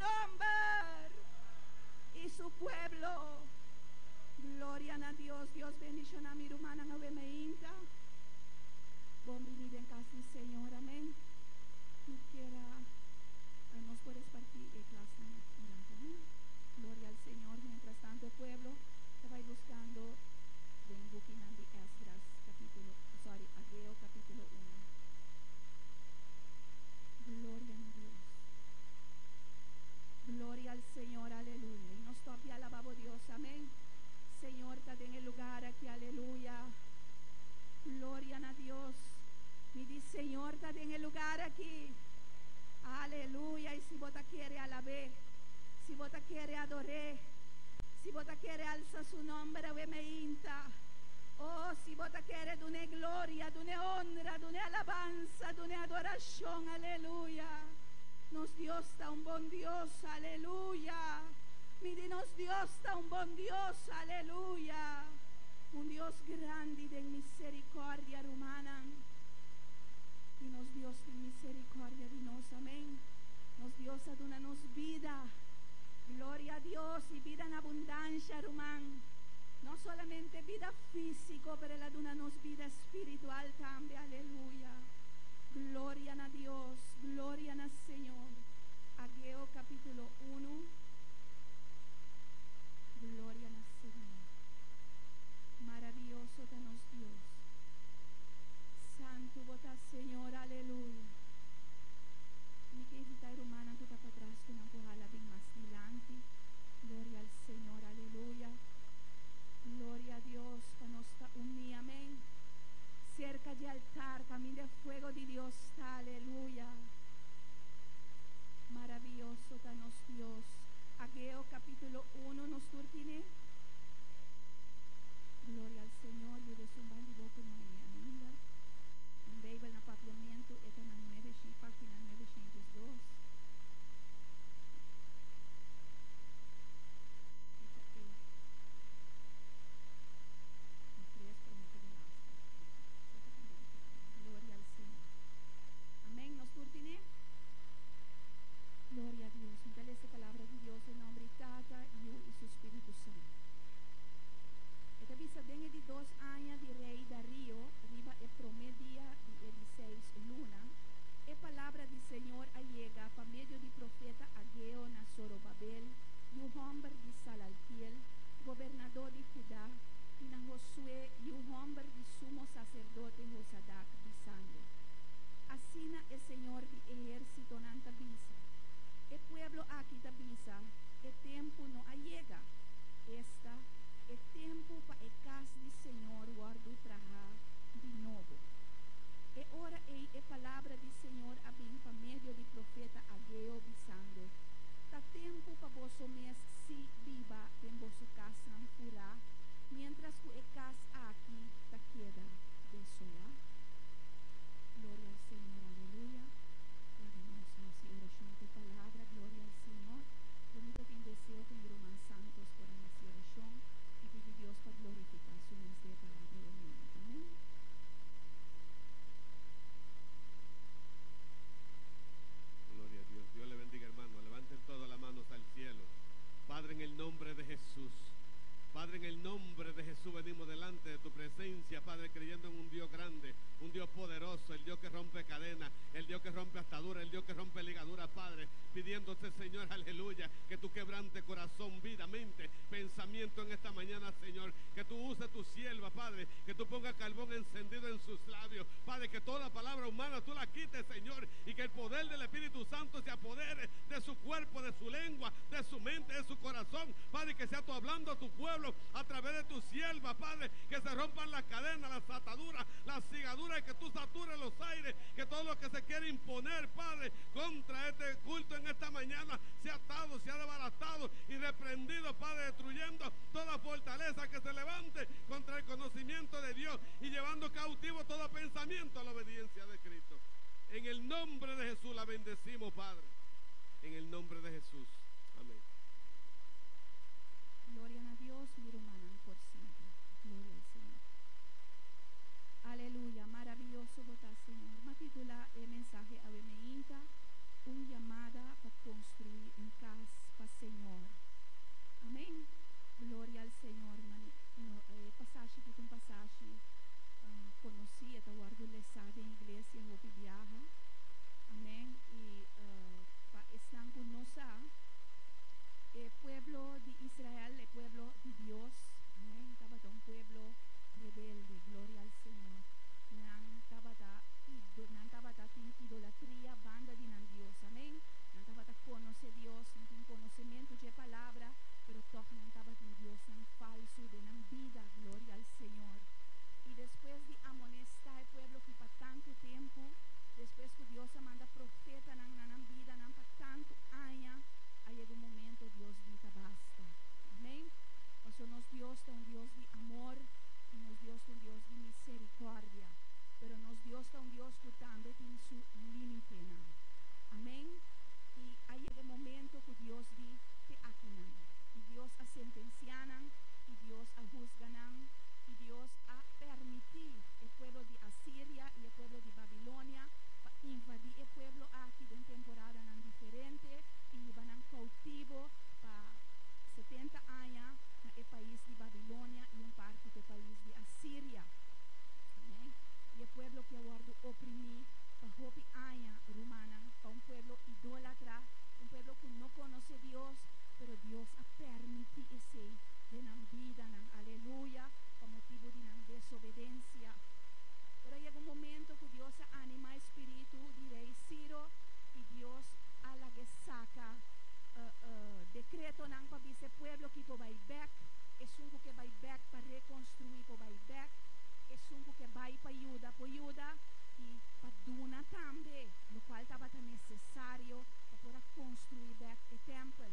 nombre. Y su pueblo, gloria a Dios. Dios bendición a mi hermana, no me inta. Bom venir en casa del Señor, amén. Tú quiera, nos puedes partir de clase, amén. Gloria al Señor. Mientras tanto, el pueblo te va buscando. Ven, Bukinan de Esdras, Ageo capítulo 1. Gloria a Dios. Gloria al Señor, aleluya. Y nos toca alabamos Dios, amén. Señor, está en el lugar aquí, aleluya. Gloria a Dios. Me dice, Señor, está en el lugar aquí. Aleluya. Y si vos quiere alabar, si vos quiere adorar, si vos quiere alzar su nombre, me inta. Oh, si vos quiere de una gloria, de una honra, de una alabanza, de una adoración, aleluya. Nos Dios está un buen Dios, aleluya. Mire, nos Dios está un buen Dios, aleluya. Un Dios grande de misericordia humana. Y nos Dios de misericordia de nos, amén. Nos Dios aduna-nos vida. Gloria a Dios y vida en abundancia, hermano. No solamente vida física, pero Él aduna-nos vida espiritual también, aleluya. Gloria a Dios, gloria al Señor. Ageo capítulo 1. Gloria al Señor. Maravilloso te nos Dios. Santo vota Señor, aleluya. Mi querida hermana, tú estás para atrás con una empujada bien más delante. Gloria al Señor, aleluya. Gloria a Dios, que nos está unidos, amén. Cerca de altar, camino de fuego de Dios, aleluya. Maravilloso está nos Dios. Ageo capítulo 1 nos turtine. Gloria al Señor. Yo de un bando boco no hay ainda. En Bíblia, no papiamento, está na 9, página 902. Gloria al Señor. Amén. Nos turtine. Gloria a Dios. Então, essa palavra de Deus em nome de Tata, Hijo e seu Espírito Santo. Esta visa dengue de 2 anos de rei Dario, riba e promedia de 16 luna, e palavra do Senhor allega por meio de profeta Ageo na Zorobabel, e o homem de Salaltiel, governador de Judá, e na Josué, e o homem de sumo sacerdote Josadac, dizendo: Assim o Senhor de exército nanta visa. E pueblo aqui da visa, e tempo não allega. Esta é tempo para a casa do Senhor guardo trajar de novo. E ora é a palavra do Senhor a bem por meio do profeta Ageo dizendo: Tá tempo para vosso mês se viva em vosso casa não furá, mientras que a casa aqui tá queda desolada. Glória ao Senhor, aleluia. Oremos e oração de palavra, glória ao Senhor. Bonito que deseo con irmãos santos por esta oração e pedir Deus para glorificar su nombre de palavra de mundo. Amém. Gloria a Dios. Dios le bendiga, hermano. Levanten todas las manos al cielo. Padre, en el nombre de Jesús. Padre, en el nombre de Jesús venimos delante de tu presencia, Padre, creyendo en un Dios grande, un Dios poderoso, el Dios que rompe cadenas, el Dios que rompe ataduras, el Dios que rompe ligaduras, Padre, pidiéndote, Señor, aleluya, que tú quebrantes corazón, vida, mente, pensamiento en esta mañana, Señor, que tú uses tu sierva, Padre, que tú pongas carbón encendido en sus labios, Padre, que toda la palabra humana tú la quites, Señor, y que el poder del Espíritu Santo se apodere de su cuerpo, de su lengua, de su mente, de su corazón, Padre, que sea tú hablando a tu pueblo a través de tu sierva, Padre, que se rompan las cadenas, las ataduras, las ligaduras, y que tú satures los aires, que todo lo que se quiere imponer, Padre, contra este culto en esta mañana, sea atado, sea desbaratado y reprendido, Padre, destruyendo toda fortaleza que se levante contra el conocimiento de Dios y llevando cautivo todo pensamiento a la obediencia de Cristo. En el nombre de Jesús la bendecimos, Padre, en el nombre de Jesús, amén. Gloria a Dios, mi hermana, por siempre. Gloria al Señor. Aleluya, maravilloso votar, Señor. Me titula el mensaje a Bemeínta, una llamada para construir un casa duna también, lo cual estaba tan necesario para construir back el templo.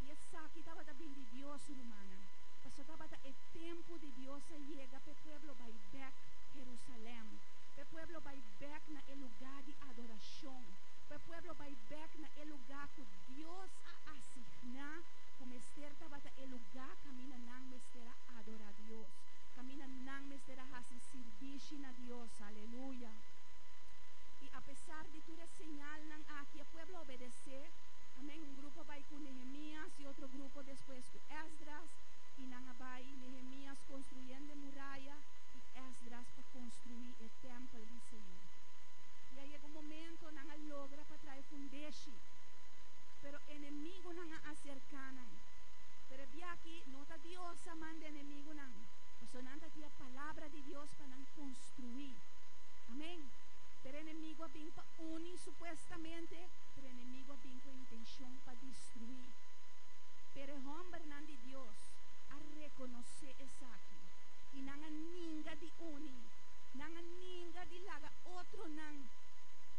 Y esa aquí estaba también de Dios humana. Pasó estaba el tiempo de Dios llega, el pueblo va back Jerusalén. El pueblo va back na el lugar de adoración. El pueblo va back na el lugar que Dios ha asignado. Como Esther estaba el lugar, camina nan mestera adorar a Dios. Camina nan mestera hacer servicio a Dios. Aleluya. Y a pesar de toda señal nan aquí, el pueblo obedece. Amén. Un grupo va con Nehemías y otro grupo después con Esdras. Y nan va Nehemías construyendo muralla y Esdras para construir el templo del Señor. Y ahí llega un momento nan logra para traer fundeshi. Pero enemigo nan acercan. Pero aquí nota Dios manda enemigo nan. Pues nanta tiene palabra de Dios para nan construir. Amén. Pero enemigo vem para unir supuestamente, pero enemigo vem com intenção para destruir. Pero el hombre nan de Dios a reconocer eso aquí. Y nan a ninga de unir, nan a ninga de laga otro nan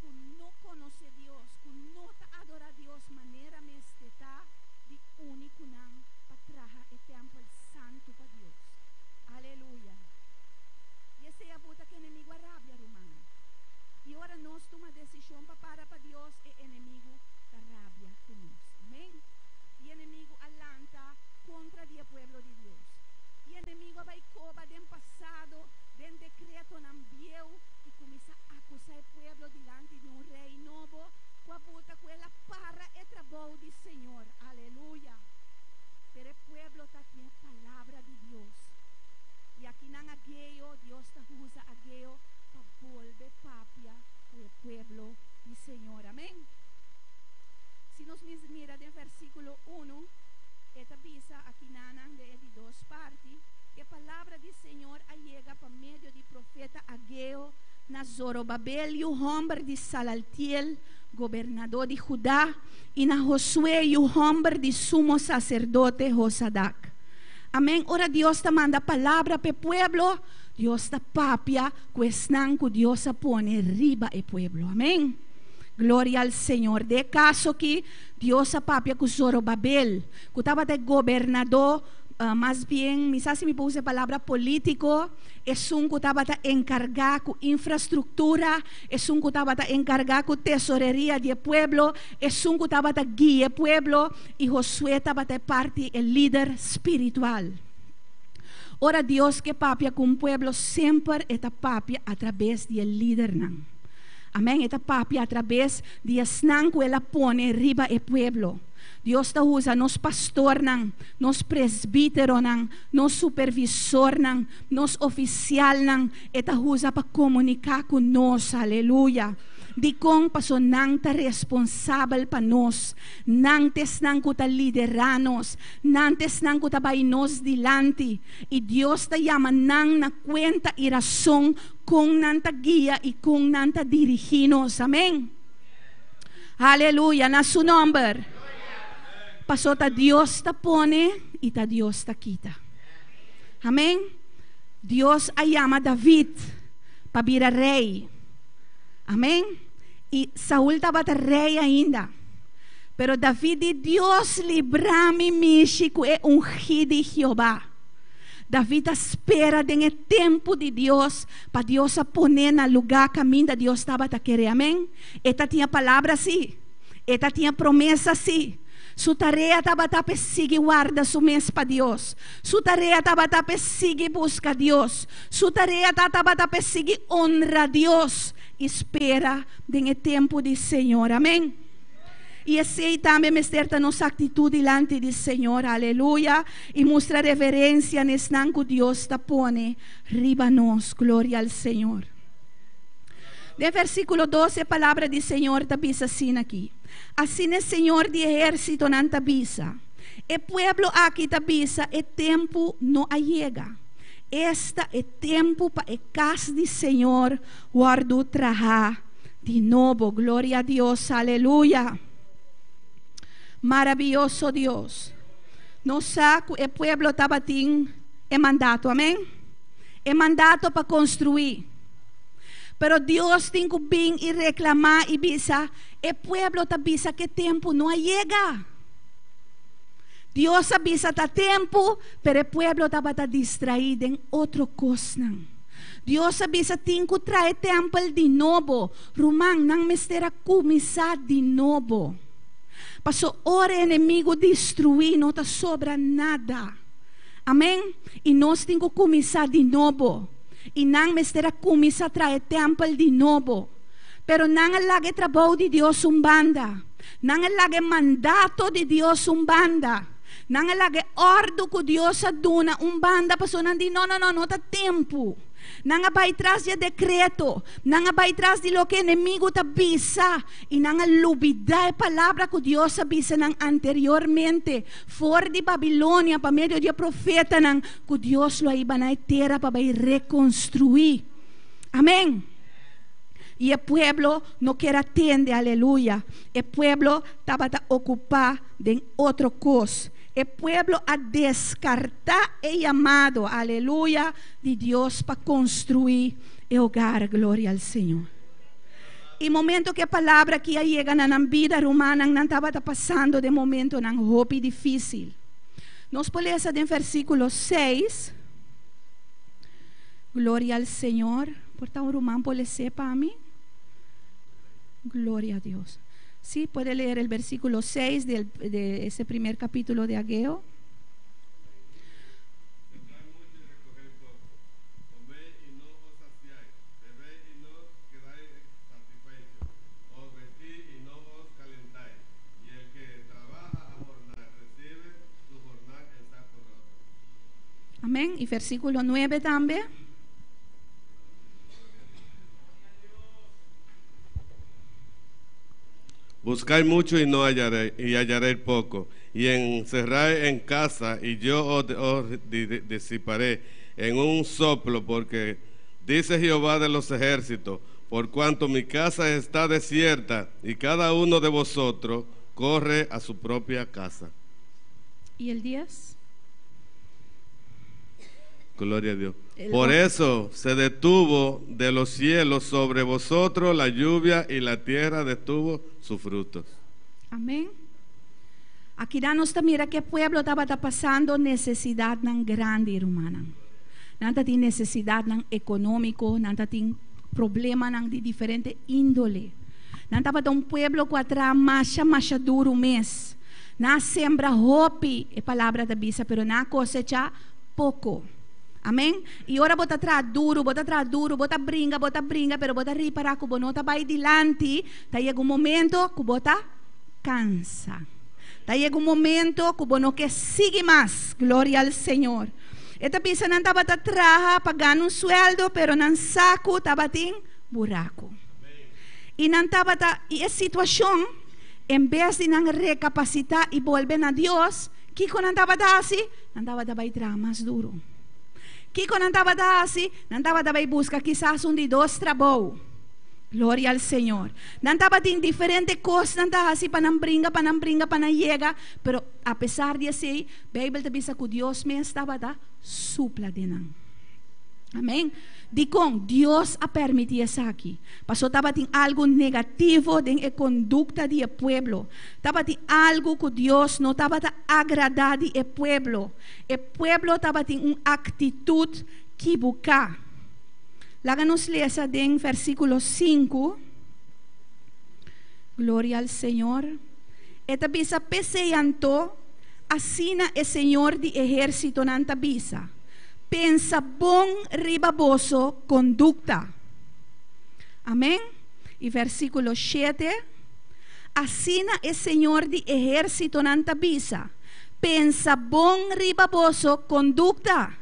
que no conoce Dios, que no te adora a Dios, manera me está de único nan para traer el templo santo para Dios. Aleluya. Y ese es a que enemigo a rabia romana. E ora nós tomamos decisão para Deus e inimigo da rabia conosco. Amém? E inimigo alanta contra o povo de Deus. E inimigo vai cobrar do passado, do decreto nambieu e começa a acusar o povo diante de rei novo, com a buta com ela para o trabalho do Senhor. Aleluia. Pero o povo está com a palavra de Deus. E aqui não agueio, Deus está usa agueio para volver papia o pueblo del Señor. Amén. Si nos mira del versículo 1, esta visa aquí nanan de dos partes, que palabra del Señor llega por medio del profeta Ageo na Zorobabel y un hombre de Salaltiel, gobernador de Judá, y na Josué y un hombre de sumo sacerdote Josadac. Amén. Ora Dios te manda palabra para el pueblo. Dios está papia, cuestan que Dios se pone arriba el pueblo. Amén. Gloria al Señor. De caso que Dios se papia con Zorobabel, que estaba de gobernador, más bien, quizás me puse palabra político, es un que estaba encargado con infraestructura, es un que estaba encargado con tesorería del pueblo, es un que estaba guía el pueblo, y Josué estaba de parte el líder espiritual. Ora Dios que papia com o pueblo sempre está papia através do líder nan. Amém? Está papia através de esnan que ela põe arriba o pueblo. Deus está usa nos pastor nan, nos presbítero nan, nos supervisor nan, nos oficial nan, está usa para comunicar com nós. Aleluia. De com paso nang ta responsável para nós, nantes nang ko ta lideranos, nantes nang ko ta bay nos dilante, e Dios ta llama nang na cuenta y razón con nanta guía y con nanta diriginos. Amén. Aleluya, na su nombre. Paso ta Dios ta pone y ta Dios ta quita. Amén. Dios llama David para vir a rei. Amém? E Saúl estava rei ainda. Pero David de Deus livra-me, México é ungido de Jeová. David espera no tempo de Deus, para Deus a poner no lugar caminho de Deus estava a querer. Amém? Esta tinha palavra assim. Esta tinha promessa assim. Sua tarefa estava a perseguir guarda su mês para Deus. Sua tarefa estava a perseguir busca Deus. Sua tarefa estava a perseguir honra a Deus. Espera no tempo do Senhor. Amém? E esse também mostra nossa atitude diante do Senhor. Aleluia. E mostra reverência nesse que Deus está pone riba nós. Glória ao Senhor. No versículo 12, a palavra do Senhor está diz assim aqui. Assim o Senhor de exército não está bisa. O pueblo aqui está bisa. O tempo não chega. Este é tempo para a casa do Senhor guardar trajar de novo. Glória a Deus, aleluia. Maravilhoso Deus. Não sabe que o pueblo estava tendo mandato, amém? É mandato para construir. Pero Dios tiene que venir y reclamar y bisa, el pueblo te avisa que tiempo no llega. Dios avisa ta tiempo, pero el pueblo estaba distraído en otra cosa. Dios avisa tiene que traer templo de nuevo. Román, no me estará comisar de nuevo. Pasó hora enemigo destruir, no te sobra nada. Amén. Y nós tenho que começar de novo. E não me estará começar a trazer templo de novo. Pero não é lá que trabalho de Deus banda. Não é lá que mandato de Deus banda. Não é lá que ordem que Deus dona banda. Pastor não diz, não está tempo. Não vai atrás de decreto. Não vai atrás de lo que o inimigo te avisa. E não olvidar a palavra que Deus avisa anteriormente. Fora de Babilônia, para meio de profeta, que Deus lo iba na terra para reconstruir. Amém. E o povo não quer atender, aleluia. O povo estava ocupado em outra coisa. El pueblo a descartar el llamado, aleluya, de Dios para construir el hogar, gloria al Señor. Y momento que palabra que llega na vida romana, não estava passando de momento num roupa difícil. Nos podemos ler em versículo 6. Gloria al Señor. Porta un romano, pode ser para mí. Gloria a Dios. Sí, puede leer el versículo 6 de ese primer capítulo de Ageo. Sembrar mucho y recoger poco. Comed y no os saciáis. Bebed y no quedáis satisfechos. Os vestís y no os calentáis. Y el que trabaja a jornal recibe su jornal en saco roto. Amén. Y versículo 9 también. Buscáis mucho y no hallaréis, y hallaréis poco, y encerráis en casa, y yo os disiparé en un soplo, porque dice Jehová de los ejércitos, por cuanto mi casa está desierta, y cada uno de vosotros corre a su propia casa. ¿Y el 10? Gloria a Dios. Por eso se detuvo de los cielos sobre vosotros la lluvia y la tierra detuvo sus frutos. Amén. Aquí nos mira que el pueblo estaba pasando necesidad grande, hermana. Nada de necesidad económico, nada de problema de diferente índole. Nada de un pueblo que atrás más duro mes. Na sembra hope, é palavra da bisa, pero na cosecha pouco. Amém? E ora bota atrás duro, bota brinca, pero bota reparar que não tá vai dilante, tá chega momento que bota cansa. Tá chega momento que não quer seguir mais. Glória ao Senhor. Esta bisa não tá bota traja pagando sueldo, pero não saco tá batin buraco. E não tá bota e a situação em vez de não recapacitar e volver a Deus, que quando não tá bota assim, não tá bota vai trazer mais duro. Kiko não estava assim, não estava a buscar quizás de 2 trabalhos. Glória ao Senhor. Não estava em diferentes coisas, não estava assim para não brincar, para não chegar. Pero a pesar de assim, a Bíblia diz que Deus me estava a supla de nós. Amém? Dicon, Deus a permitir isso aqui. Passou estava em algo negativo em conduta do povo. Estava em algo que Deus não estava a agradar do povo. O povo estava em uma atitude equivocada. Lá nos lesa em versículo 5. Glória ao Senhor. Esta bisa peseanto, assim o Senhor de exército nanta bisa. Pensa bom ribaboso conducta. Amém? E versículo 7. Assim o Senhor de exército nanta bisa. Pensa bom ribaboso conducta.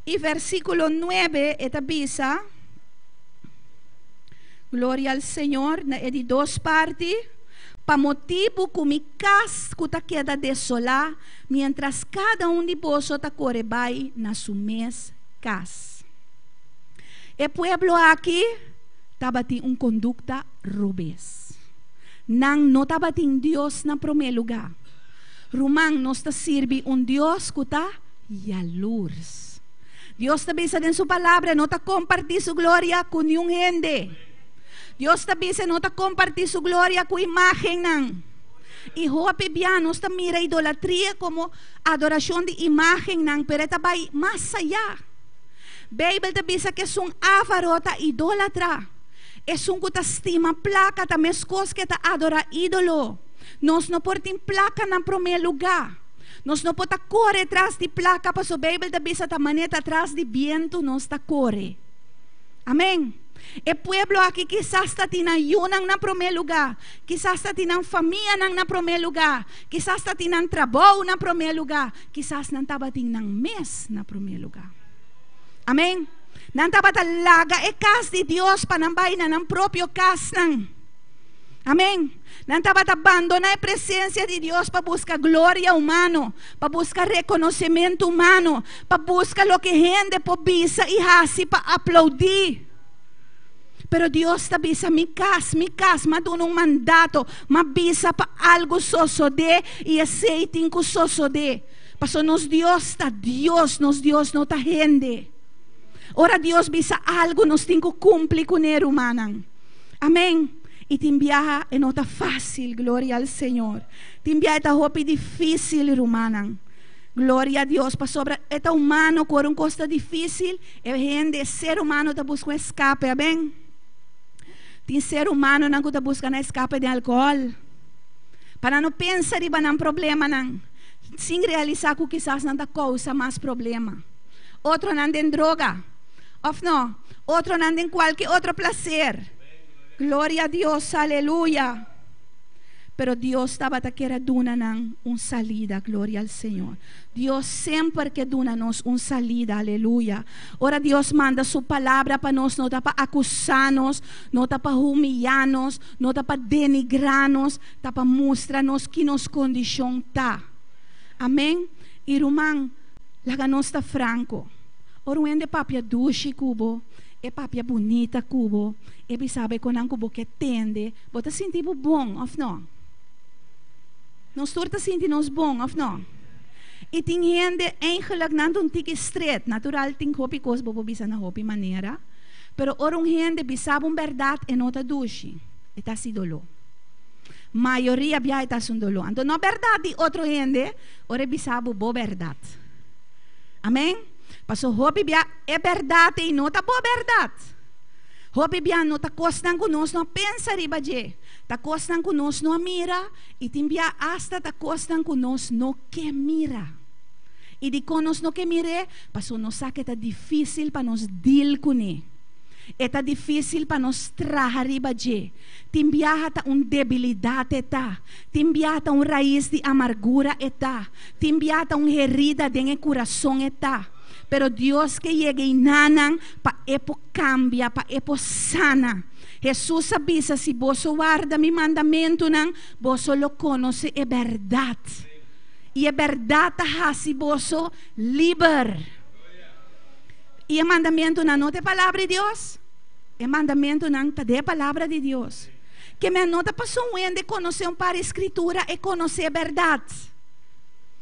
E versículo 9, esta bisa. Glória ao Senhor, é de 2 partes. Para motivo que mi casa queda desolada, mientras cada de vós está correbai na sua mes casa. O pueblo aqui estava em uma conduta rubes. Não estava em Deus na primeiro lugar. Romano nos serve Deus que está luz. Dios te dice en su palabra, no te compartir su gloria con ningún gente. Dios te dice, no te compartir su gloria con imagen. Nan. Y Jope Bianos te mira idolatría como adoración de imagen, nan, pero esta va más allá. Bible te dice que es un avarota idólatra. Es un que te estima placa, también es cosa que te adora ídolo. Nos no portin placa en primer lugar. Nos no pota corre atrás de placa, pero su Bible te dice que maneta atrás de viento nos está corre. Amén. El pueblo aquí quizás está teniendo en primer lugar, quizás está teniendo familia en primer lugar, quizás está teniendo trabajo en primer lugar, quizás no estaba teniendo mes en primer lugar. Amén. No estaba talaga casa de Dios para nambay na ng propio casa. Amén. No estaba abandonar la presencia de Dios para buscar gloria humana, para buscar reconocimiento humano, para buscar lo que gente por visa y así para aplaudir. Pero Dios te avisa, mi casa, me da un mandato, me avisa para algo sosode y aceite que sosode. Pasó nos Dios no está gente. Ora Dios avisa algo, nos tengo que cumplir con el humano. Amén. Y te envía en otra fácil, gloria al Señor. Te envía esta ropa difícil, humana. Gloria a Dios. Para sobre esta humano, con una cosa difícil, el gente, ser humano, te busca un escape, amén. Tem ser humano não está buscando escape de álcool. Para não pensar que vai problema não. Sem realizar que quizás não causa mais problema. Outro não tem droga. Ou não. Outro não tem qualquer outro prazer. Glória a Deus, aleluia. Pero Dios estaba a querer darnos una salida, gloria al Señor. Dios siempre quiere darnos una salida, aleluya. Ahora Dios manda su palabra para nosotros, no está para acusarnos, no está para humillarnos, no está para denigrarnos, está para mostrarnos que nos condición está. Amén. Y Román, la no está franco. Ahora un de papia duche cubo, e papia bonita cubo, e sabe con un cubo que tende, bota sentir bom, of no? Nós torta sinti nos bom, of não? E tem gente eigenlijk não um tique estreito, natural tem hopi coisa bobo bisa na hopi maneira, pero orang gente bisaba verdade e nota duche, está si dolo. Maioria bia está sun dolo. Então não verdade outro gente, ora bisaba bo verdade. Amém? Passou hopi bia é verdade e nota bo verdade. Hopi bia nota costan conosco não pensa riba je. Ta costan conosco não mira e timbia hasta ta costan conosco no que mira. E de conosco no que mire, passou nos sabe que é difícil para nos deal com ele. É difícil para nos trazer riba je. Timbia hata debilidade eta. Timbia hata raiz de amargura eta. Timbia hata herida de coração eta. Pero Dios que llega y nanan pa epo cambia, pa epo sana. Jesús avisa si vos guarda mi mandamento nan, vos lo conoce é verdad. Y é verdad si vos liber. Y el mandamento nan no te palabra de Dios. El mandamento nan te de palabra de Dios. Que me nota pasó un de conocer un par escritura e conocer verdad.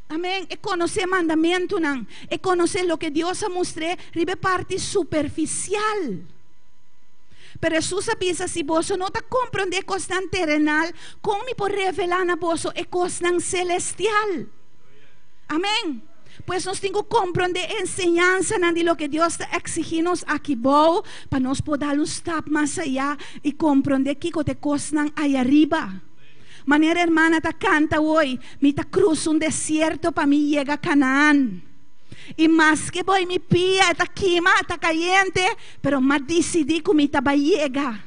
Amém. É conhecer mandamento, não. É conhecer o que Deus a mostrou, ribe parte superficial. Pero Jesus avisa se você não está compreendendo coisa terrenal, como me pode revelar na você é coisa celestial. Amém. Pois nós temos que compreender a enseñança de lo que Deus está exigindo aqui bom, para nós poder dar um step mais allá e compreender que coisa aí arriba. Manera hermana ta canta hoy, mi ta cruzo un desierto para mí llega a Canaán. Y más que voy mi pía, está quema, está caliente, pero más decidí que mi ta va llega.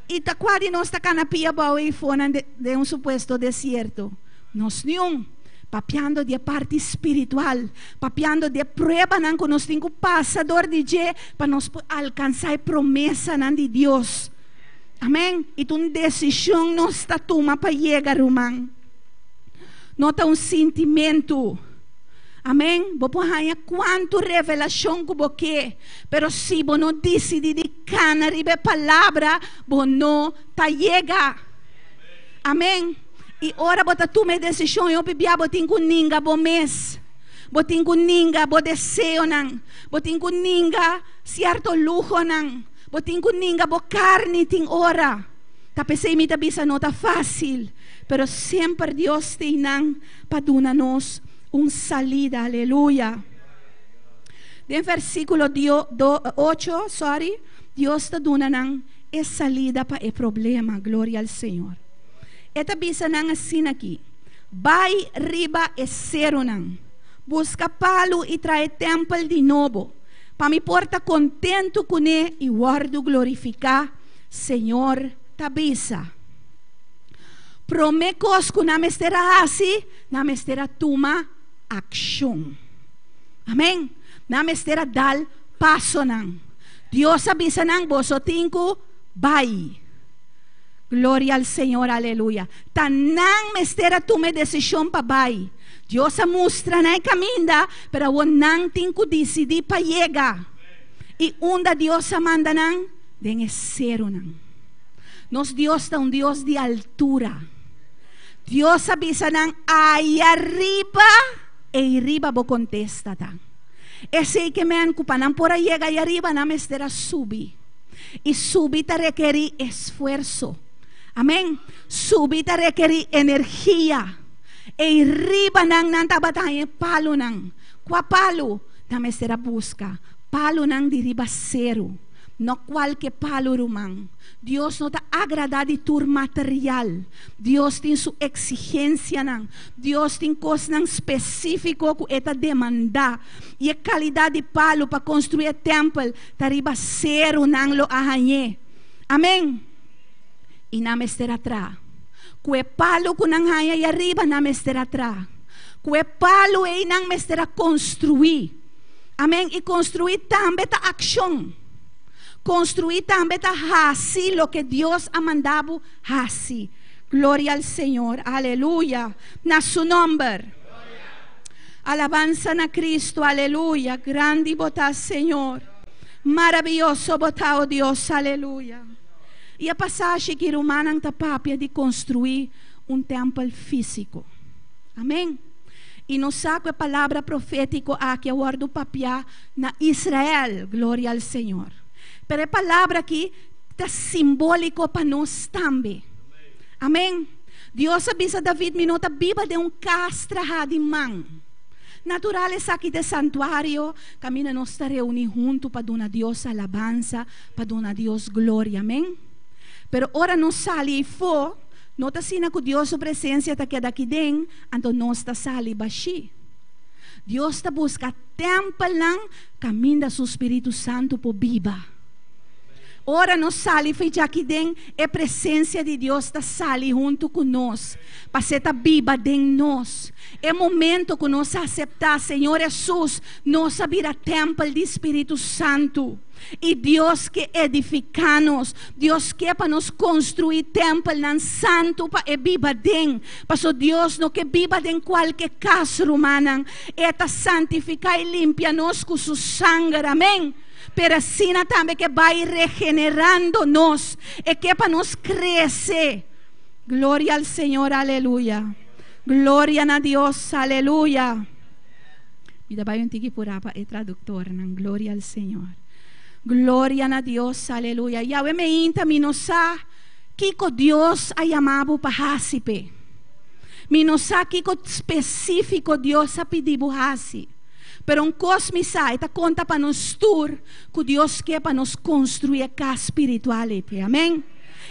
Y ta cuadi no está canapía voy fuera de un supuesto desierto. Nos niun, papiando de parte espiritual, papiando de prueba nan que nos tengo pasador de je para nos alcanzar promesa nan de Dios. Amém? E tu decisão não está toma para chegar, irmão. Não está sentimento. Amém? Vou pôr quanto revelação que você, pero se você não decide de canaribe palavra, você não está chega. Amém? E ora você toma decisão, eu bebia botin com ninguém bom mês. boting kuninga, bo deseo nang, boting kuninga, cierto lujo nang, boting kuninga, bo carne ting ora. Tapos imita bisa nota fácil, pero siempre Dios tinang padunanos salida, aleluya. En versículo 8, Dios te dona nang salida para el problema, gloria al Señor. Esta bisa nang assim aqui. Vai riba e cero nang. Busca palo e trae templo de novo. Para me porta contento com ele e guardo glorificar Senhor tabisa. Promecos que não estará assim, não estará toma ação. Amém? Não estará dar passo nang. Dios avisa nang boso tinku vai. Gloria al Señor, aleluya. Tanang mestera tume decisión pa bay. Dios a mostra na caminda, pero wonang tinku decidi pa llega. Y unda Dios a manda nang den cero nang. Nos Dios está un Dios de altura. Dios avisa nang ahí arriba e arriba bo contesta tan. Ese que me han cupanan por ahí llega y arriba na mestera subi. Y subir te requiere esfuerzo. Amén. Subir te requiere energía. E riba nang nanta batalla palo nang. Qua palo na mestera busca. Palo nang di riba cero. No cualquier palo rumang. Dios no te agrada de tu material. Dios tiene su exigencia nang. Dios tiene cosas nang específico que esta demanda. Y a calidad de palo para construir templo. Tariba cero nang lo ahanye. Amén. Y na mestera atrás. Kue palo que nang haya y arriba na mestera atrás. Kue palo e nang mestera construir. Amén. Y construir también ta acción. Construir también así lo que Dios ha mandado así. Gloria al Señor, aleluya. Na su nombre. Alabanza a Cristo, aleluya. Grande botá, Señor. Maravilloso botá, oh Dios, aleluya. E a passagem que Romana está papia de construir templo físico. Amém? E nos saco a palavra profética aqui eu guardo papia na Israel. Glória ao Senhor. Pero a palavra aqui está simbólico para nós também. Amém? Deus avisa David, me nota viva de castra de mão. Natural é aqui de santuário, camina nós está reunir junto para dar a Deus alabança, para dar a Deus glória. Amém? Pero ora nós sali e for, nota sina que Deus sua presença está aqui dentro, então nós está sali baixi. Deus está busca tempo lang, caminha do Espírito Santo por viva. Ora nós sali feita aqui dentro, a presença de Deus está sali junto conosco, para ser viva dentro de nós. É momento que nós aceitar, Senhor Jesus, nós abrir templo do Espírito Santo. E Deus que edificar-nos, Deus quer para nos construir templo nan santo para viva dentro. Para Deus não que viva dentro qualquer casa romana, é para santificar e limpar-nos com seu sangue, amém? Pero assim também que vai regenerando-nos, e que para nos crescer. Glória ao Senhor, aleluia. Glória a Deus, aleluia. Me dá um tiki por apa é tradutor, nan glória ao Senhor. Glória a Deus, aleluia. Yahweh me inta me nosa kiko Deus a chamado para hasipe. Me nosa kiko específico Deus a pedido hasi. Pero cosme sai ta conta para nos tur que Deus quer para nos construir casa espiritual, amém?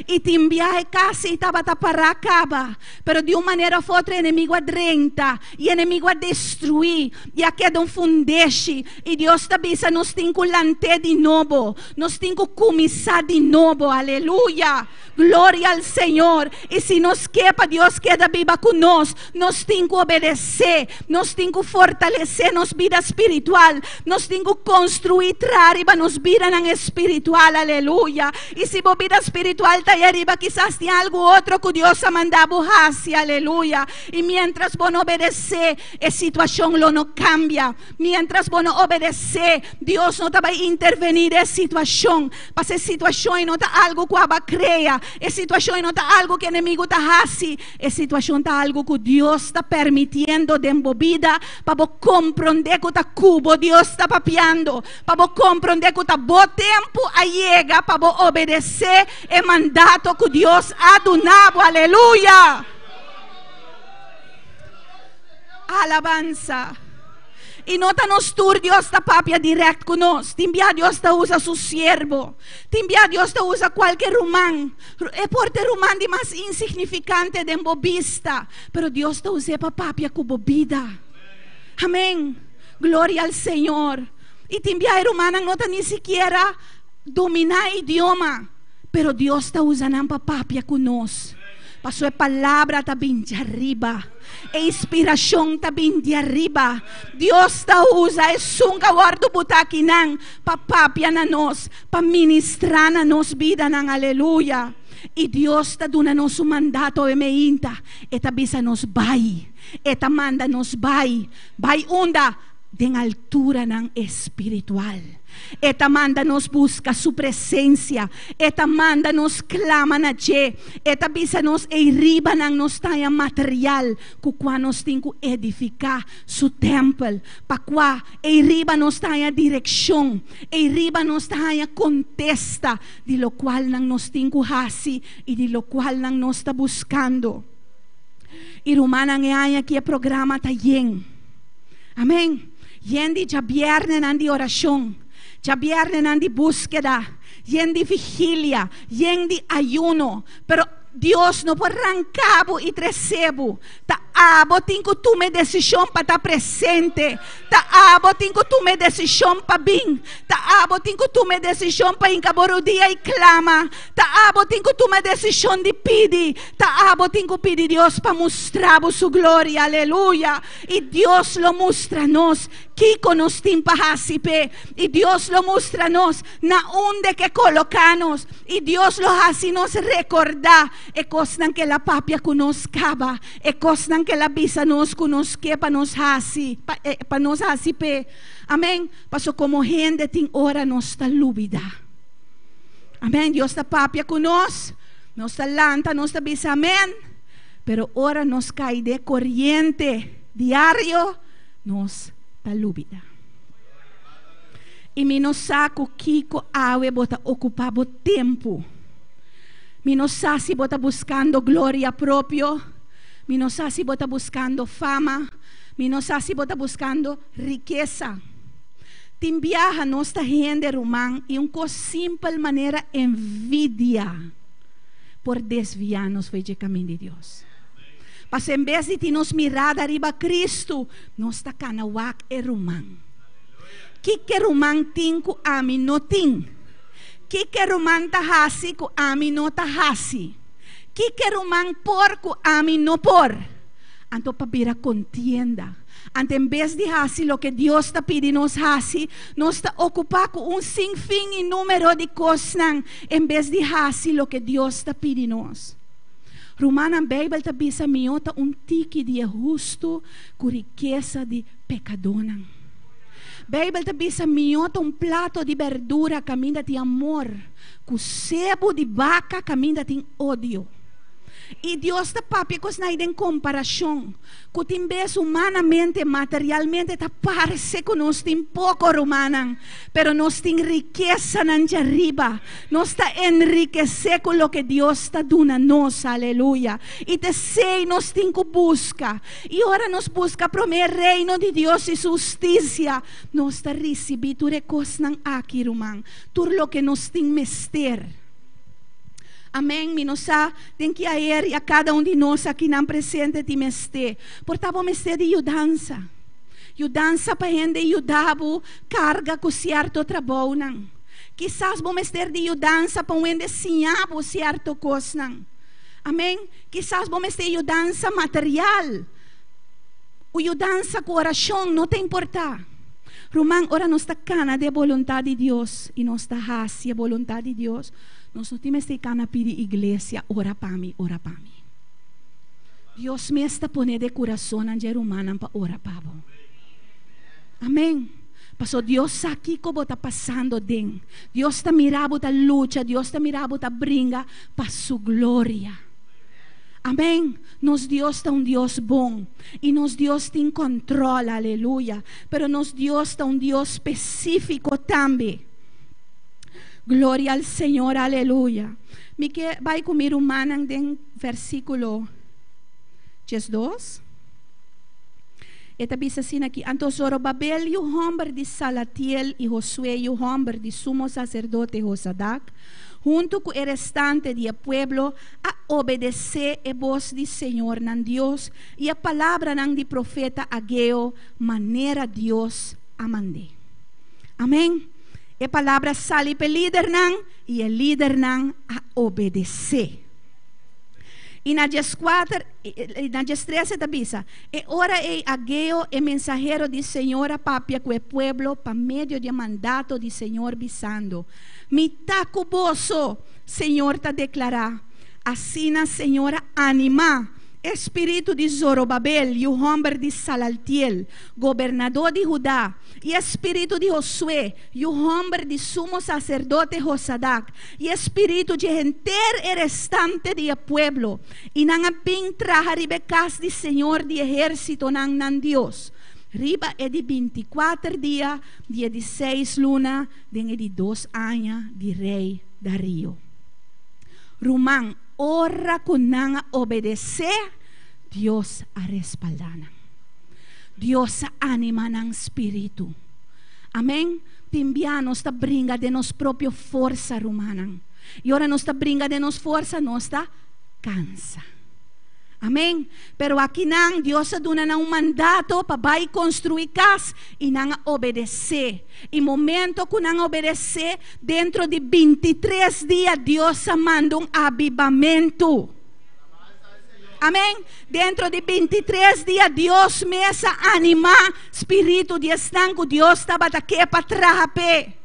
E te enviar a casa e estava para acaba, pero de uma maneira ou outra o inimigo adrenta e o inimigo a destruir e a queda fundeixe e Deus está dizendo nós temos que lanter de novo, nós temos que começar de novo, aleluia, glória ao Senhor. E se nós quer para Deus queda viva conosco, nós temos que obedecer, nós temos que fortalecer nossa vida espiritual, nós temos que construir, trazer para nos vida espiritual, aleluia. E se a vida espiritual alta y arriba, quizás tiene algo otro que Dios ha mandado hacia, aleluya. Y mientras vos no obedeces, esa situación lo no cambia. Mientras vos no obedeces, Dios no te va a intervenir en esa situación. Para esa situación no está algo que va a crear. Esa situación no está algo que el enemigo está haciendo. Esa situación está algo que Dios está permitiendo de embobida para vos comprender que está cubo Dios está papiando. Para vos comprender que está bom tempo a llega para vos obedecer el mandato que Dios ha donado. Aleluya. Alabanza. Y no está nos tur Dios está papia directo con nos. Te envía Dios te usa su siervo. Te envía Dios te usa cualquier humano. Es por el humano de más insignificante de embobista. Pero Dios te usa para papia con bebida. Amén. Gloria al Señor. Y te envía el humano no está ni siquiera dominar idioma. Pero Dios está usando para papia con nos. Para su palabra está bien de arriba. E inspiração está vindo de arriba. Deus está usa esse guardo butaki nang papapia na nós, para ministrar na nós vida nang aleluia. E Deus está dando nosso mandato e meinta. Eta bisa nos vai. Eta manda nos vai. Vai onda den altura nang espiritual. Eta manda nos busca su presencia. Eta manda nos clama na je. Eta bisa nos eriba nang nos taya material. Kukwa nos tinko edificar su templo. Pakwa eriba nos taya dirección. Eriba nos taya contesta. De lo cual nang nos tinko hasi. Y de lo cual nang nos está buscando. Y rumana ngaya que programa tayen. Amén. Yendi ja viernes nang di oración. Ya viernes en búsqueda, y en vigilia, y en ayuno, pero Dios no puede arrancar y trecebo. Ta abo tengo tu me decisión para estar presente. Ta abo tengo tu me decisión para bin. Ta abo tengo tu me decisión para encabar el día y clama. Ta abo tengo tu me decisión de pedir. Ta abo tengo pedir Dios para mostrar su gloria. Aleluya. Y Dios lo muestra nos. Kiko nos timpa hasipe. Y Dios lo muestra nos. Na onde que colocanos. Y Dios lo hace nos recordar. E cosnan que la papia conozcaba. E cosnan que la bisa nos conozque para nos hasi. Para nos hasipe. Amén. Paso como gente tin ora nos está lúbida. Amén. Dios está papia con nos. Nos está lanta, nos está bisa. Amén. Pero ora nos cae de corriente. Diario nos está lúbida. Y mi no saco Kiko awe bota ocupado tempo. Mi no sa si bota buscando gloria propio. Mi no sa si bota buscando fama. Mi no sa si bota buscando riqueza. Tim viaja nossa gente román y un cosa simple manera envidia por desviarnos del camino de Dios. Mas en vez de nos mirar arriba a Cristo, nos está canawak e román. Que román tinko ami no tin. Que román ta hasi ko ami no ta hasi. Que román por ko ami no por. Anto pabira contienda. Ante en vez de hasi lo que Dios está pidiendo nos hasi, nos está ocupado con un sinfín y número de cosas en vez de hasi lo que Dios está pidiendo nos. Romana Bíblia está bisa miota un tique de justo com riqueza de pecadona. Bíblia está bisa miota un plato de verdura caminha de amor, com sebo de vaca caminha de odio. E Deus está papi com na em comparação, com tem vez humanamente, materialmente está parece que nós tem pouco romana, pero nós tem riqueza na arriba, nós está enriquecer com o que Deus está dando a nós, aleluia. E te sei nós tem que buscar, e ora nós busca primeiro reino de Deus e justiça, nós está receber tu recosnan aqui, romano, tudo lo que nós tem mester. Amém, minosa, tem que ir e a cada de nós aqui não presente de meste. Portava meste de ajudança. Ajudança para gente ajudava carga com certo trabalho. Quizás vamos ter de ajudança para gente ensinar certo coisa. Amém? Quizás vamos ter ajudança material. Ajudança com oração, não tem importar. Román, ora não está cana de vontade de Deus e não está hacia a vontade de Deus. Nós não temos que pedir igreja, ora para mim, ora para mim. Deus me está pondo de coração na ser humana para orar para você. Amém. Pastor, Deus aqui como está passando dentro. Deus está mirando a luta, Deus está mirando a brinca para sua glória. Amém. Nos Deus é Deus bom. E nos Deus tem controle, aleluia. Pero nos Deus é Deus específico também. Glória ao Senhor, aleluia. Me que vai comigo Romanos em versículo 2. Eta diz assim aqui: Então Zorobabel e o homem de Salatiel e Josué e o homem de sumo sacerdote Josadac, junto com o restante do povo, a obedecer a voz do Senhor nan Deus e a palavra nan de profeta Ageu, maneira Deus a mandar. Amém? A palavra sale para o líder nan e o líder nan a obedecer. E na 14, na 13 está bisa, e ora é Ageu, e mensajero do Senhor a papia com o pueblo, para meio de mandato do Senhor bisando. Mi taco boso, Senhor ta declarar, assim na Senhora anima, espírito de Zorobabel e o homem de Salatiel, governador de Judá, e espírito de Josué e o homem de sumo sacerdote Josadac, e espírito de enter e restante de pueblo, e não apim traja ribecas de Senhor de exército nan Deus. Riba é de 24 dias, dia de 6 luna, de 2 anos de rei Dario. Román, ora com nanga obedecer, Deus a respaldar. Deus a anima ng espírito. Amém? Timbia nos ta brinca de nos própria força romana. E ora nos ta brinca de nos força, nos ta cansa. Amém? Pero aqui nang Deus aduna na mandato para vai construir casa e nang obedecer. E momento que nang obedecer, dentro de 23 dias Deus manda avivamento. Amém? Dentro de 23 dias Deus me anima espírito de estanco. Deus estava aqui para trazer.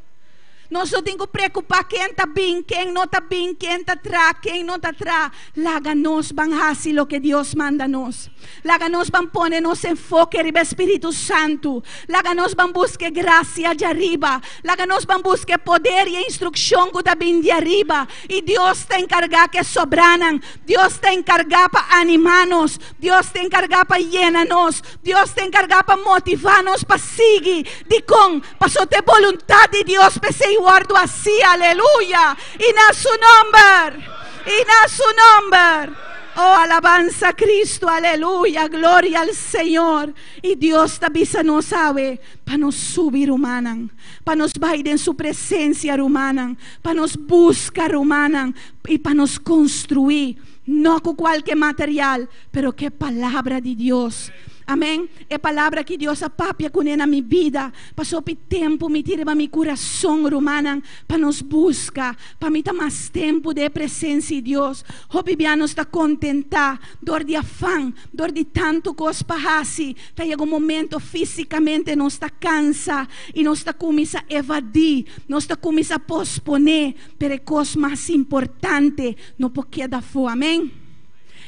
Nós não temos que preocupar quem está bem, quem não está bem, quem está atrás, quem não está atrás. Laga nós vamos fazer o que Deus manda nós. Laga nós vamos pôr nosso enfoque no Espírito Santo. Laga nós vamos buscar graça de arriba. Laga nós vamos buscar poder e instrução que está bem de arriba. E Deus está encarregado que sobranem. Deus está encarregado para animar-nos. Deus está encarregado para llenar-nos. Deus está encarregado para motivar-nos para seguir. De com, para só ter vontade de Deus para ser guardo assim, aleluia, e na su nombre, oh alabanza a Cristo, aleluia, glória ao Senhor. E Deus também nos sabe para nos subir humana, para nos bair em sua presença humana, para nos buscar humana e para nos construir, não com qualquer material, pero que palavra de Deus. Amém? É palavra que Deus apapia com na minha vida. Passou por tempo, me tira meu coração romana para nos buscar, para me dar mais tempo de presença de Deus. O bibiano está contenta, dor de afã, dor de tanto coisa para fazer. Chega um momento fisicamente nós está cansa e nós está começa a evadir, nós está começa a posponer, pero é coisa mais importante não pode dar fome. Amém?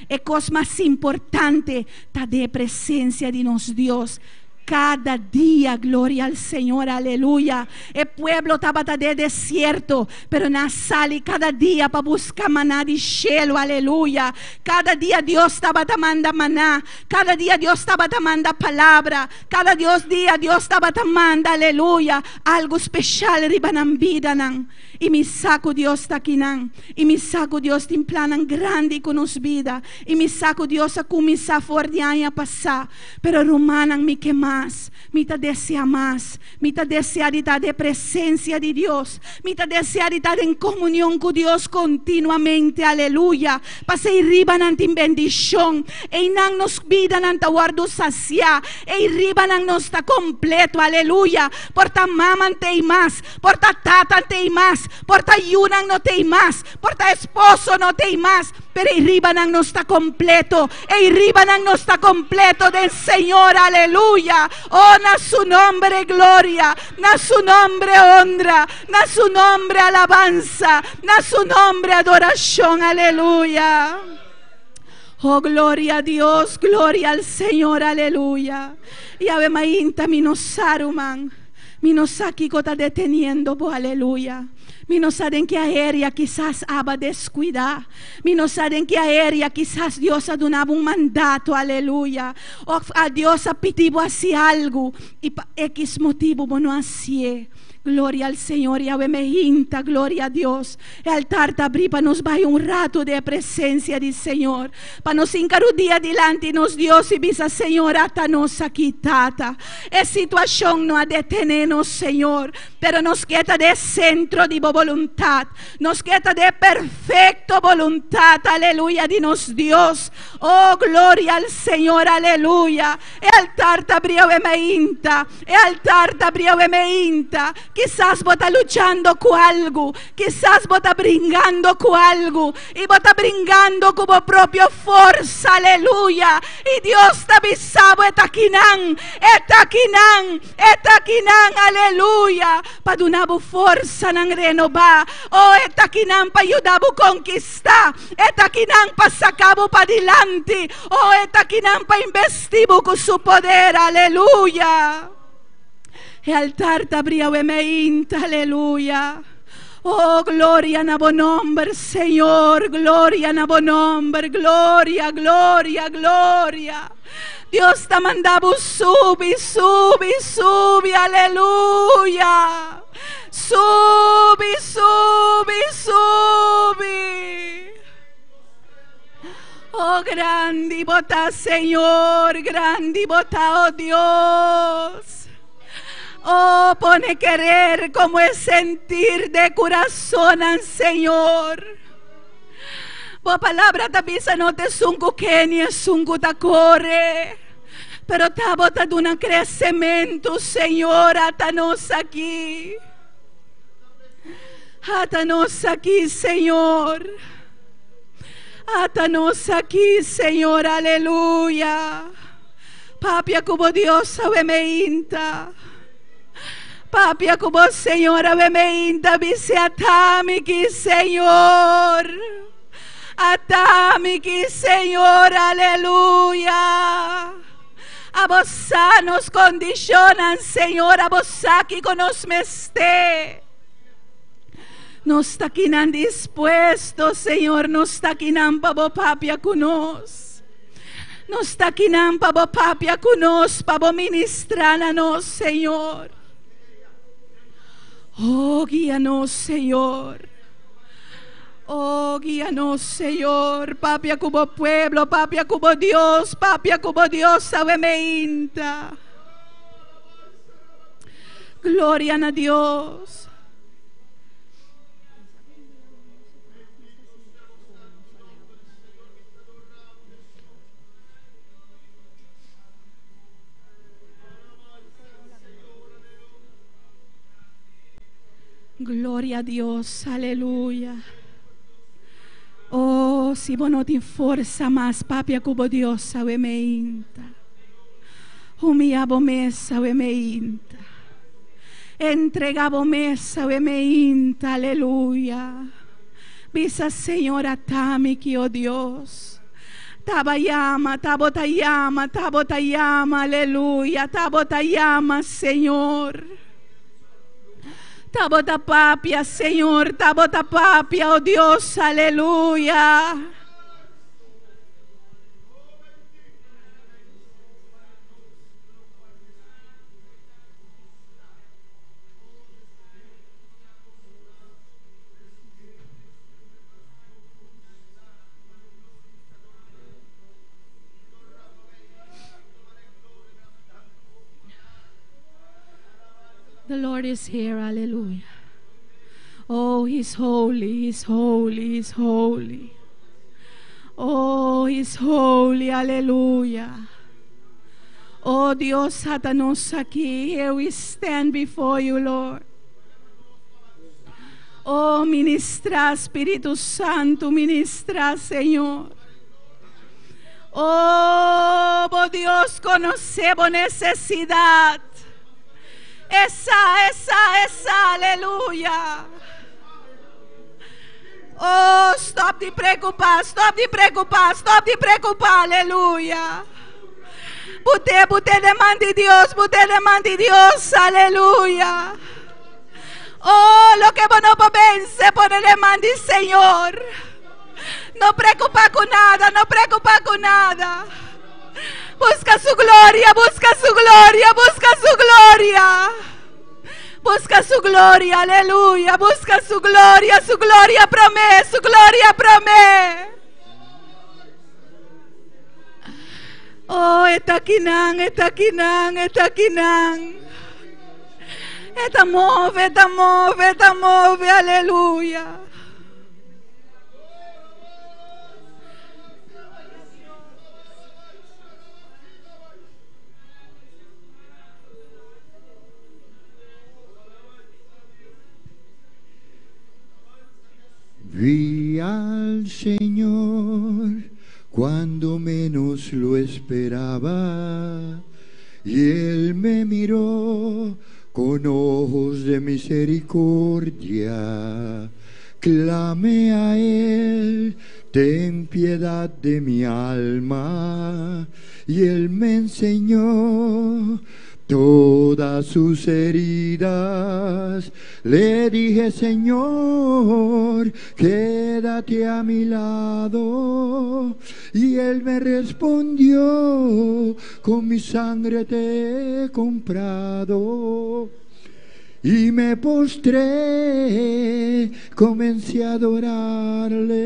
É coisa mais importante tá de presença de nosso Deus. Cada dia, glória ao Senhor, aleluia. O pueblo estava de deserto, pero na sala cada dia para buscar maná de cielo, aleluia. Cada dia Deus estava mandando maná, cada dia Deus estava mandando palavra, cada dia Deus estava mandando, aleluia, algo especial riba na vida nan. E me saco Deus está aqui nan. E me saco Deus tem plano grande com nos vida. E me saco Deus a começar fora de ano a passar. Pero romana me que mais, me ta deseja mais, me ta deseja de estar de presença de Deus, me ta deseja de estar em comunhão com Deus continuamente, aleluia. Passei riba nan tem bendição. E nan nos vida nan ta guardo sacia. E riba nan nos ta completo, aleluia. Porta mama tem mais, porta tata tem mais. porta ayunan não tem mais, porta esposo não tem mais, pero Ribanan não está completo, Ribanan não está completo del Señor, aleluya. Oh, na su nombre gloria, na su nombre honra, na su nombre alabanza, na su nombre adoración, aleluya. Oh, gloria a Dios, gloria al Señor, aleluya. Y ave mainta minosaruman, minosaki kota deteniendo, bo, aleluya. Minosaden que aérea quizás aba descuidar. Minosaden que aérea quizás Dios ha donado un mandato, aleluya. O a Dios ha pedido así algo y por X motivo no así. Gloria al Señor, y ave me hinta, gloria a Dios. El altar te abrí para nos vaya un rato de presencia del Señor. Para nos hincar un día delante nos Dios y visa, Señor, hasta nos aquí, tata. Es situación no ha detenernos, Señor, pero nos queda de centro de voluntad. Nos queda de perfecto voluntad, aleluya, de nos Dios. Oh, gloria al Señor, aleluya. El altar te abrió, ave me hinta. El altar te abrió, ave me hinta. Quizás vos estás luchando con algo, quizás vos estás brincando con algo, y vos estás brincando como propia fuerza, aleluya. Y Dios te avisaba, etaquinan, aleluya, para donar fuerza en renovar, oh, etaquinan para ayudar a conquistar, etaquinan para sacar para adelante, oh, etaquinan para investir con su poder, aleluya. El altar te abrió, aleluya. Oh, gloria a tu nombre, Señor. Gloria a tu nombre. Gloria, gloria, gloria. Dios te mandaba sube, aleluya. Sube. Oh, grande bota, Señor. Grande bota, oh Dios. Oh, pone querer como es sentir de corazón al Señor. Por palabra también no te sungu que ni sungu ta corre. Pero te bota de un crecimiento, Señor, atanos aquí. Atanos aquí, Señor. Atanos aquí, Señor, aleluya. Papia como Dios ave me inta. Papia como Señor ave me inta, dice atami Señor. Atami Señor, aleluya. A vos nos condicionan, Señor, a vos aquí con nos esté. Nos está quinan dispuesto, Señor, nos está quinan para papia con nos. Nos está quinan para papia con nos, para ministrar a nos, Señor. Oh, guíanos, Señor. Oh, guíanos, Señor. Papia como pueblo, papia como Dios, ave me inta. Gloria a Dios. Gloria a Dios, aleluya. Oh, si vos no te fuerza más, papia como Dios, ave me inta. Humillabo mesa, ave me inta. Entregabo mesa, ave me inta, aleluya. Visa, Señor, atame que, oh Dios. Tabayama, tabotayama, aleluya. Tabotayama, Señor. Tabota papia, Señor, tabota papia, oh Dios, aleluya. The Lord is here, hallelujah. Oh, He's holy, He's holy, He's holy. Oh, He's holy, hallelujah. Oh, Dios, Satanos aquí. Here we stand before you, Lord. Oh, ministra, Espíritu Santo, ministra, Señor. Oh, Dios, conocemos necesidad. Esa, aleluya. Oh, stop de preocupar, aleluya. Bute demande Dios, aleluya. Oh, lo que vos no vence, pone demande, Señor. No preocupa con nada. Busca su gloria. Busca su gloria, aleluya. Busca su gloria promé. Oh, está aquí. Eta move, aleluya. Vi al Señor cuando menos lo esperaba, y Él me miró con ojos de misericordia. Clamé a Él, ten piedad de mi alma, y Él me enseñó todas sus heridas. Le dije, Señor, quédate a mi lado, y Él me respondió, con mi sangre te he comprado. Y me postré, comencé a adorarle.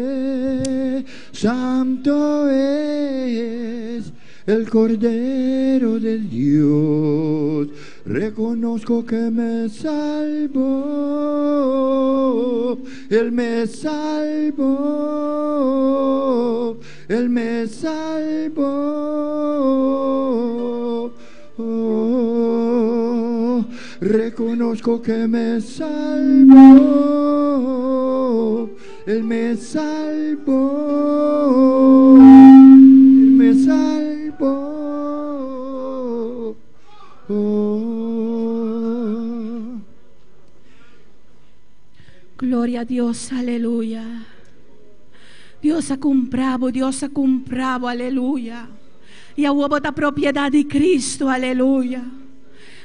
Santo es el Cordero de Dios. Reconozco que me salvó. Él me salvó. Él me salvó. Oh, reconozco que me salvó. Él me salvó. Él me salvó. Oh. Gloria a Dios, aleluya. Dios ha comprado, aleluya. Y a huevo da propiedad de Cristo, aleluya.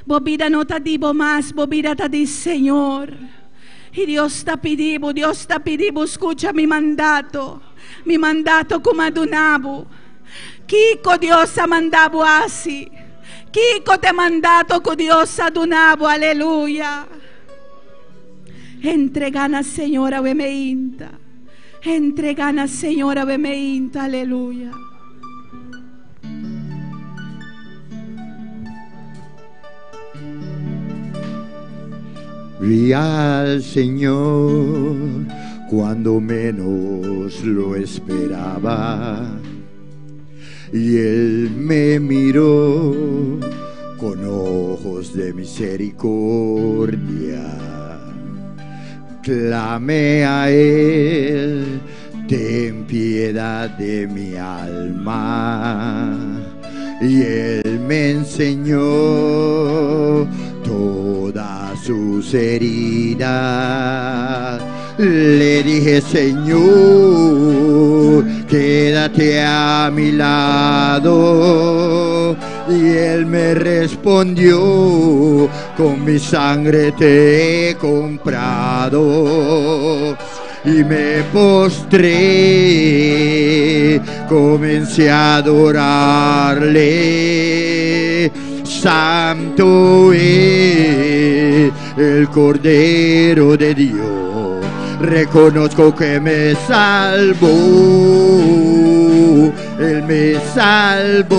Bobida no te digo más, bobida te dice Señor. Y Dios te pidió, escucha mi mandato como adunabo. Kiko Dios ha mandado así. Kiko te mandato con Dios adunabo, aleluya. Entregana Señora vemeinta. Aleluya. Vi al Señor cuando menos lo esperaba, y Él me miró con ojos de misericordia. Clamé a Él, ten piedad de mi alma, y Él me enseñó todas sus heridas. Le dije, Señor, quédate a mi lado, y Él me respondió, con mi sangre te he comprado. Y me postré, comencé a adorarle. Santo es el Cordero de Dios. Reconozco que me salvó. Él me salvó.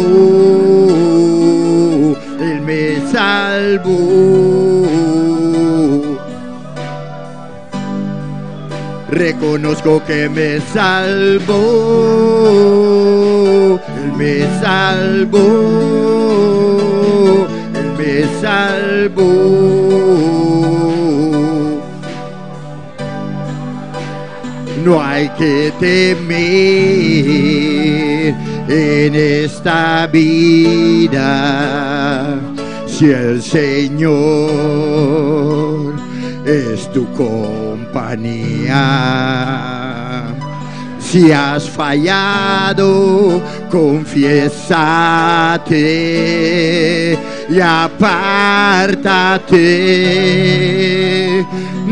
Él me salvó. Reconozco que me salvó. Él me salvó. Él me salvó. no hay que temer en esta vida, si el Señor es tu compañía. Si has fallado, confiésate y apártate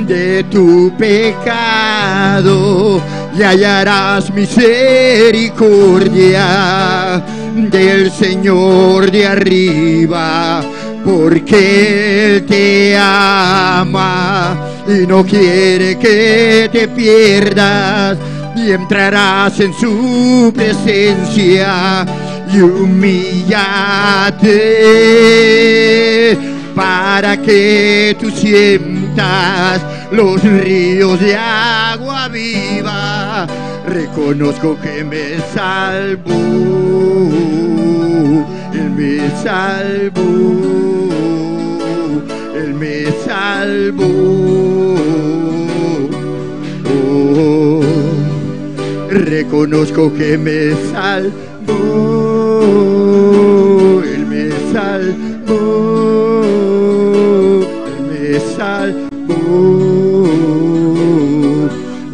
de tu pecado y hallarás misericordia del Señor de arriba, porque Él te ama y no quiere que te pierdas, y entrarás en su presencia y humíllate para que tú sientas los ríos de agua viva. Reconozco que me salvó, Él me salvó, Él me salvó. Oh, reconozco que me salvó, Él me salvó, Él me salvó.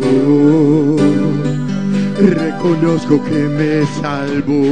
Oh, reconozco que me salvó.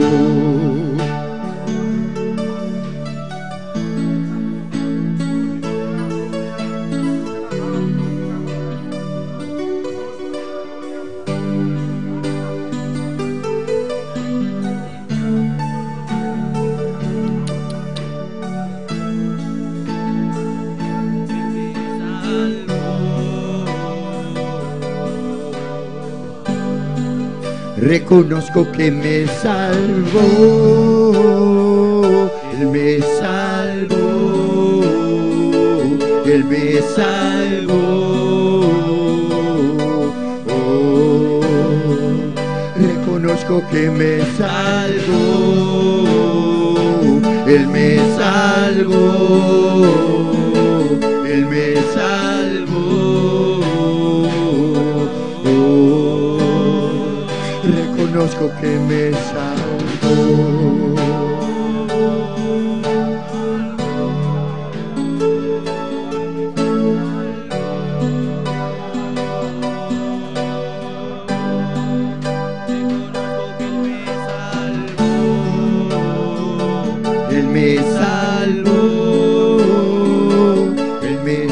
Reconozco que me salvó, Él me salvó, Él me salvó. Oh, reconozco que me salvó, Él me salvó, Él me salvó. Reconozco que me salvó. Él me salvó, Él me salvó.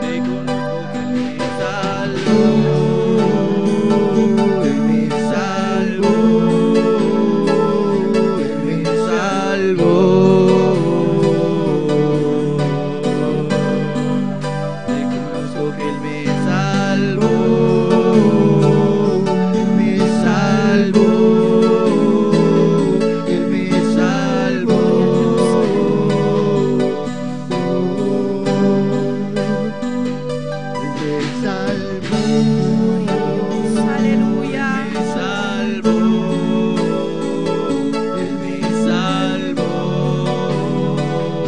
Reconozco que me salvó,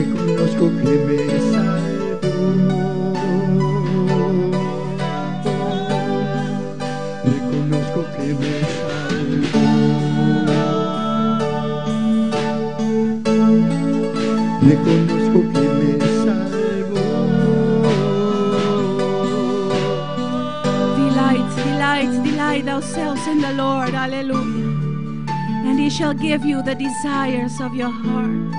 reconozco que me salvó, reconozco que me salvó. Delight ourselves in the Lord, hallelujah, and He shall give you the desires of your heart.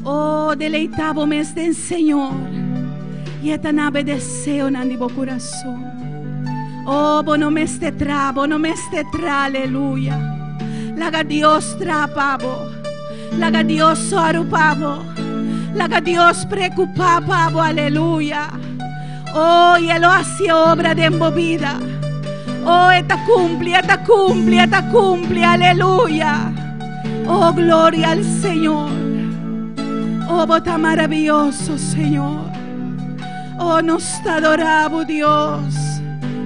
Oh, deleitávome en Señor, y esta nave deseo en mi corazón. Oh, bono me este tra, aleluya. Laga Dios trapavo, laga Dios sorupavo, laga Dios preocupavo, aleluya. Oh, y Él hace obra de movida. Oh, esta cumple, aleluya. Oh, gloria al Señor. Oh, bota maravilloso, Señor. Oh, nos te adoramos, Dios.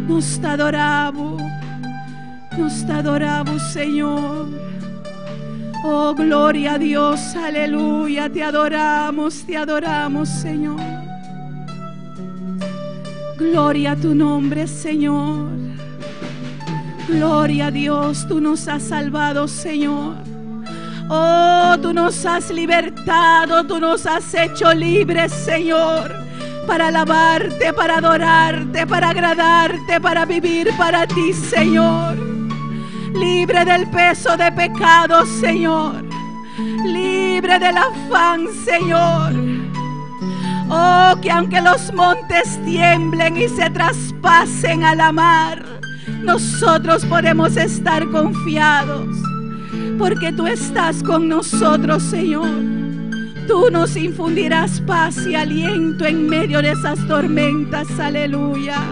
Nos te adoramos, Señor. Oh, gloria a Dios, aleluya. Te adoramos, Señor. Gloria a tu nombre, Señor. Gloria a Dios, tú nos has salvado, Señor. Oh, tú nos has libertado, tú nos has hecho libres, Señor, para alabarte, para adorarte, para agradarte, para vivir para ti, Señor. Libre del peso de pecado, Señor. Libre del afán, Señor. Oh, que aunque los montes tiemblen y se traspasen a la mar, nosotros podemos estar confiados, porque tú estás con nosotros, Señor. Tú nos infundirás paz y aliento en medio de esas tormentas, aleluya.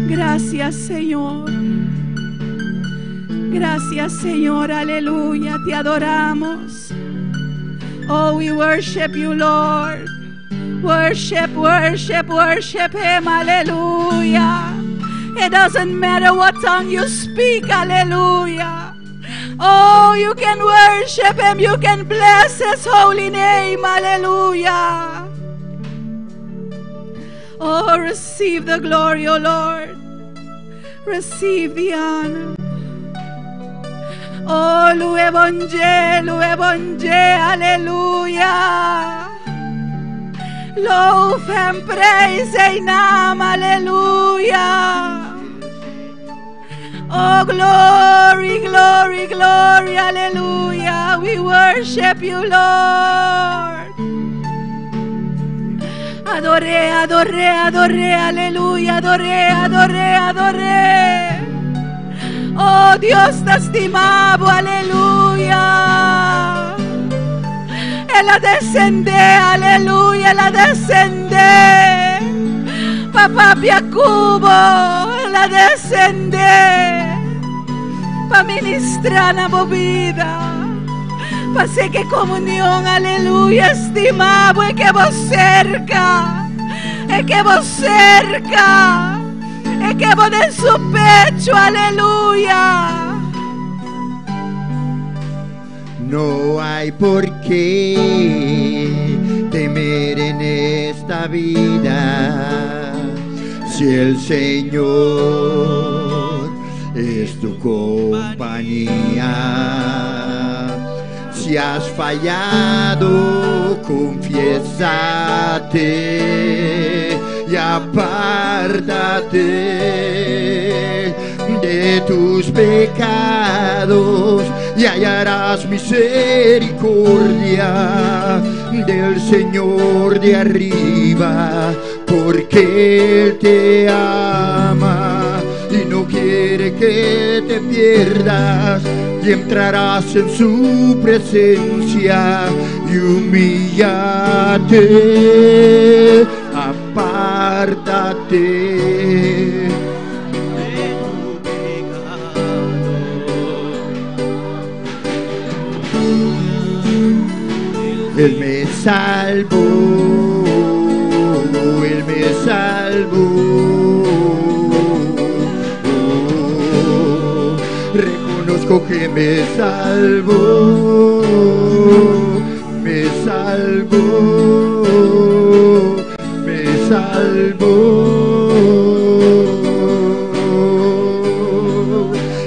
Gracias, Señor. Gracias, Señor, aleluya. Te adoramos. Oh, we worship you, Lord. Worship, worship, worship Him, hallelujah. It doesn't matter what tongue you speak, hallelujah. Oh, you can worship Him, you can bless His holy name, hallelujah. Oh, receive the glory, oh Lord. Receive the honor. Oh, loué bon Dieu, hallelujah. Love and praise His name, hallelujah. Oh, glory, glory, glory, hallelujah. We worship you, Lord. Adoré, adoré, adoré, aleluya, adoré, adoré, adoré. Oh, Dios te estimaba, aleluya. Él ha descendé, aleluya, Él ha descendé. Papá Piacubo, Él ha descendé. Para ministrar la vida. Para ser que comunión, aleluya, estimado. Es que vos cerca. Es que vos cerca. Es que vos en su pecho, aleluya. No hay por qué temer en esta vida, si el Señor es tu compañía. Si has fallado, confiésate y apártate de tus pecados y hallarás misericordia del Señor de arriba, porque Él te ama y no quiere que te pierdas, y entrarás en su presencia y humíllate, apártate. Él me salvó, Él me salvó. Reconozco que me salvó, me salvó, me salvó.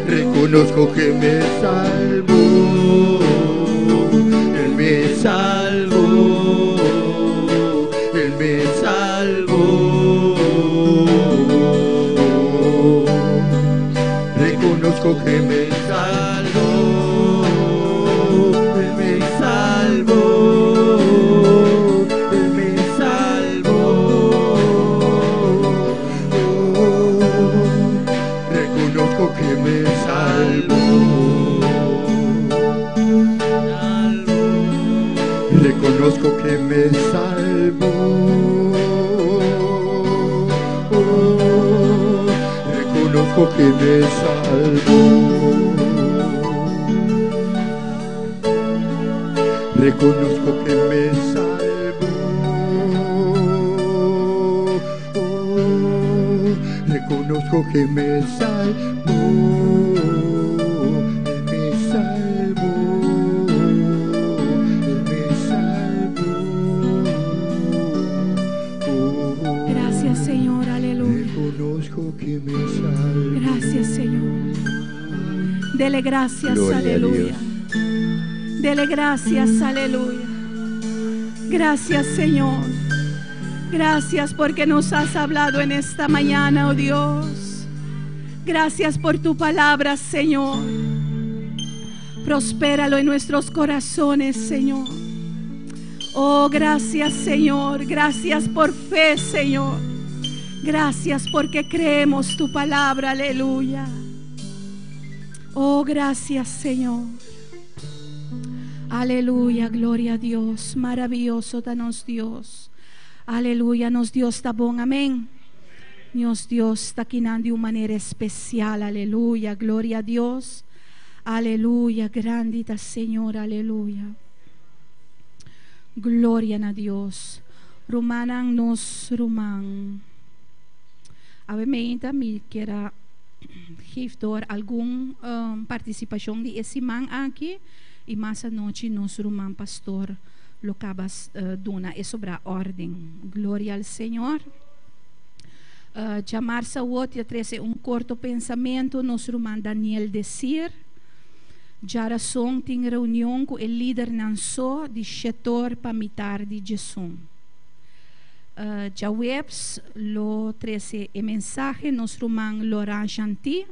Reconozco que me salvó, Él me salvó, Él me salvó. Reconozco que me salvó, Él me salvó, Él me salvó. Reconozco que me salvó, reconozco que me salvó. Reconozco que me salvó, reconozco que me salvó, reconozco que me salvó, Él me salvó, Él me salvó. Gracias, Señor, aleluya. Reconozco que me salvó. Gracias, Señor. Dele gracias, Gloria a aleluya. Dios. Dele gracias, aleluya. Gracias, Señor. Gracias porque nos has hablado en esta mañana, oh Dios. Gracias por tu palabra, Señor. Prospéralo en nuestros corazones, Señor. Oh, gracias, Señor. Gracias por fe, Señor. Gracias porque creemos tu palabra, aleluya. Oh, gracias, Señor. Aleluya, gloria a Dios. Maravilloso danos Dios. Aleluya, nos Dios está bom, amém. Nos Dios está aqui de uma maneira especial, aleluya, glória a Deus, aleluya, grande está Senhor, aleluya, glória a Deus. Romanang nos romang. Obviamente, me quero geef door algum participação de esse man aqui e mais a noite nos romang pastor lo acabas dona é sobre a ordem. Glória ao Senhor. Chamar saúde e trazer curto pensamento nos romang Daniel dizer. Já razão tem reunião com o líder nanso de setor para mitar de Jesus. Já webs lo trazer a mensagem nos romang Laurent Gentil.